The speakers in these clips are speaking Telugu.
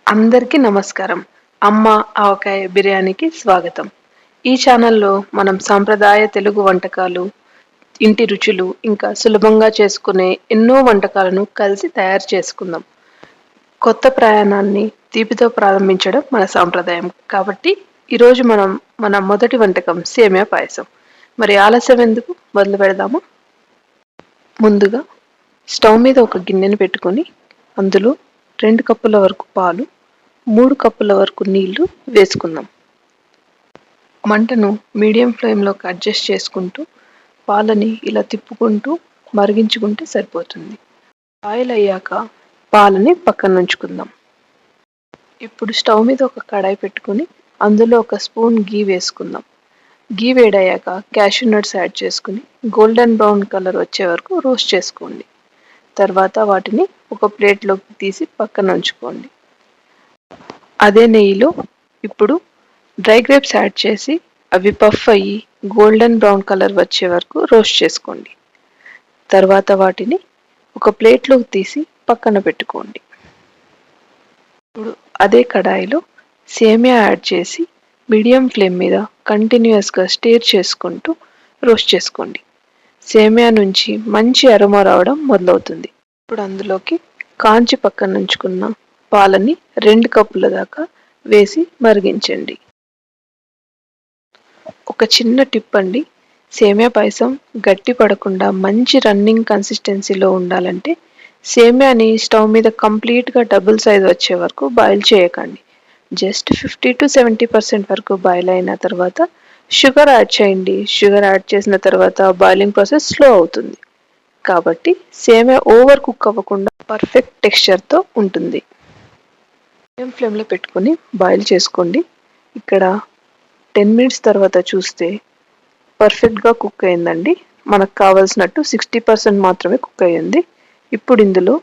అందరికీ నమస్కారం. అమ్మ ఆవకాయ బిర్యానీకి స్వాగతం. ఈ ఛానల్లో మనం సాంప్రదాయ తెలుగు వంటకాలు, ఇంటి రుచులు, ఇంకా సులభంగా చేసుకునే ఎన్నో వంటకాలను కలిసి తయారు చేసుకుందాం. కొత్త ప్రయాణాన్ని తీపితో ప్రారంభించడం మన సాంప్రదాయం. కాబట్టి ఈరోజు మనం మన మొదటి వంటకం సేమియా పాయసం. మరి ఆలస్యం ఎందుకు? మొదలు పెడదామా? ముందుగా స్టవ్ మీద ఒక గిన్నెను పెట్టుకొని అందులో 2 కప్పుల వరకు పాలు, 3 కప్పుల వరకు నీళ్లు వేసుకుందాం. మంటను మీడియం ఫ్లేమ్లోకి అడ్జస్ట్ చేసుకుంటూ పాలని ఇలా తిప్పుకుంటూ మరిగించుకుంటే సరిపోతుంది. బాయిల్ అయ్యాక పాలని పక్కన ఉంచుకుందాం. ఇప్పుడు స్టవ్ మీద ఒక కడాయి పెట్టుకొని అందులో ఒక స్పూన్ గీ వేసుకుందాం. గీ వేడయ్యాక క్యాషూ నట్స్ యాడ్ చేసుకుని గోల్డెన్ బ్రౌన్ కలర్ వచ్చే వరకు రోస్ట్ చేసుకోండి. తర్వాత వాటిని ఒక ప్లేట్లోకి తీసి పక్కన ఉంచుకోండి. అదే నెయ్యిలో ఇప్పుడు డ్రై గ్రేప్స్ యాడ్ చేసి అవి పఫ్ అయ్యి గోల్డెన్ బ్రౌన్ కలర్ వచ్చే వరకు రోస్ట్ చేసుకోండి. తర్వాత వాటిని ఒక ప్లేట్లోకి తీసి పక్కన పెట్టుకోండి. ఇప్పుడు అదే కడాయిలో సేమియా యాడ్ చేసి మీడియం ఫ్లేమ్ మీద కంటిన్యూస్గా స్టీర్ చేసుకుంటూ రోస్ట్ చేసుకోండి. సేమియా నుంచి మంచి అరోమా రావడం మొదలవుతుంది. ఇప్పుడు అందులోకి కాంచి పక్కన ఉంచుకున్న పాలని 2 కప్పుల దాకా వేసి మరిగించండి. ఒక చిన్న టిప్ అండి, సేమియా పాయసం గట్టి పడకుండా మంచి రన్నింగ్ కన్సిస్టెన్సీలో ఉండాలంటే సేమియాని స్టవ్ మీద కంప్లీట్గా డబుల్ సైజ్ వచ్చే వరకు బాయిల్ చేయకండి. జస్ట్ 50-70% వరకు బాయిల్ అయిన తర్వాత షుగర్ యాడ్ చేయండి. షుగర్ యాడ్ చేసిన తర్వాత బాయిలింగ్ ప్రాసెస్ స్లో అవుతుంది. కాబట్టి సేమియా ఓవర్ కుక్ అవ్వకుండా పర్ఫెక్ట్ టెక్స్చర్తో ఉంటుంది. మీడియం ఫ్లేమ్లో పెట్టుకొని బాయిల్ చేసుకోండి. ఇక్కడ 10 మినిట్స్ తర్వాత చూస్తే పర్ఫెక్ట్గా కుక్ అయిందండి. మనకు కావాల్సినట్టు 60% మాత్రమే కుక్ అయ్యింది. ఇప్పుడు ఇందులో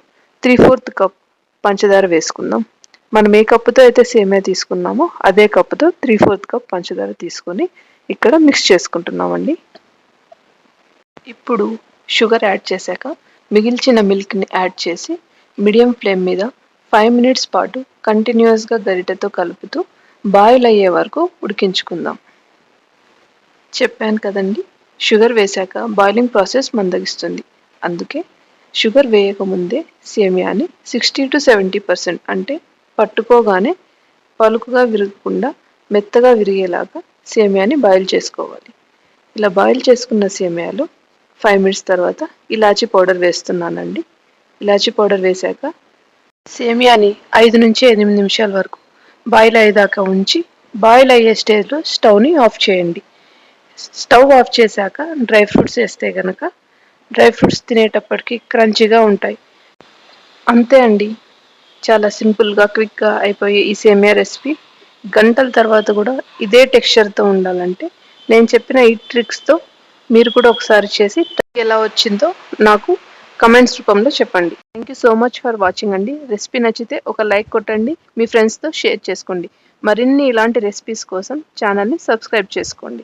3/4 కప్ పంచదార వేసుకుందాం. మనం ఏ కప్పుతో అయితే సేమియా తీసుకున్నామో అదే కప్పుతో 3/4 కప్ పంచదార తీసుకొని ఇక్కడ మిక్స్ చేసుకుంటున్నామండి. ఇప్పుడు షుగర్ యాడ్ చేశాక మిగిల్చిన మిల్క్ని యాడ్ చేసి మీడియం ఫ్లేమ్ మీద 5 మినిట్స్ పాటు కంటిన్యూస్గా గరిటెతో కలుపుతూ బాయిల్ అయ్యే వరకు ఉడికించుకుందాం. చెప్పాను కదండి, షుగర్ వేశాక బాయిలింగ్ ప్రాసెస్ మందగిస్తుంది. అందుకే షుగర్ వేయకముందే సేమియాని 60-70% అంటే పట్టుకోగానే పలుకుగా విరగకుండా మెత్తగా విరిగేలాగా సేమియాని బాయిల్ చేసుకోవాలి. ఇలా బాయిల్ చేసుకున్న సేమియాలో 5 మినిట్స్ తర్వాత ఇలాచీ పౌడర్ వేస్తున్నానండి. ఇలాచీ పౌడర్ వేశాక సేమియాని 5-8 నిమిషాల వరకు బాయిల్ అయ్యేదాకా ఉంచి బాయిల్ అయ్యే స్టేజ్లో స్టవ్ని ఆఫ్ చేయండి. స్టవ్ ఆఫ్ చేశాక డ్రై ఫ్రూట్స్ వేస్తే కనుక డ్రై ఫ్రూట్స్ తినేటప్పటికి క్రంచీగా ఉంటాయి. అంతే అండి, చాలా సింపుల్గా క్విక్గా అయిపోయే ఈ సేమియా రెసిపీ గంటల తర్వాత కూడా ఇదే టెక్స్చర్తో ఉండాలంటే నేను చెప్పిన ఈ ట్రిక్స్తో మీరు కూడా ఒకసారి చేసి ఎలా వచ్చిందో నాకు కమెంట్స్ రూపంలో చెప్పండి. Thank you so much for watching అండి. రెసిపీ నచ్చితే ఒక లైక్ కొట్టండి, మీ ఫ్రెండ్స్తో షేర్ చేసుకోండి. మరిన్ని ఇలాంటి రెసిపీస్ కోసం ఛానల్ని సబ్స్క్రైబ్ చేసుకోండి.